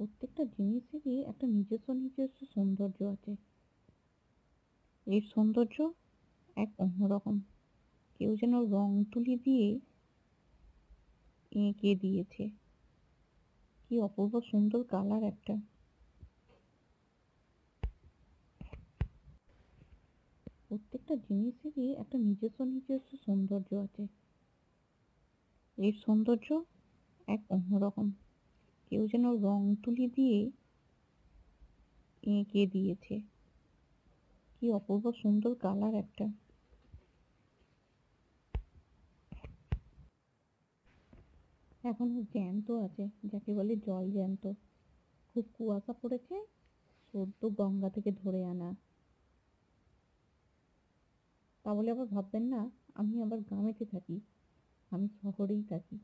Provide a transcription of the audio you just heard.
প্রত্যেকটা জিনিসেরই একটা নিজস্ব সৌন্দর্য আছে। এর সৌন্দর্য এক অন্যরকম। কেউ যেন রং তুলি দিয়ে এঁকে দিয়েছে। কি অপূর্ব সুন্দর কালার একটা। প্রত্যেকটা জিনিসেরই একটা নিজস্ব সৌন্দর্য আছে। এর সৌন্দর্য এক অন্যরকম। কেউ যেন রং তুলি দিয়ে এঁকে দিয়েছে। কি অপূর্ব সুন্দর কালার একটা। এখনো জ্যান্ত আছে, যাকে বলে জল জ্যান্ত। খুব কুয়াশা পড়েছে, সদ্য গঙ্গা থেকে ধরে আনা। তা বলে আবার ভাববেন না আমি আবার গ্রামেতে থাকি, আমি শহরেই থাকি।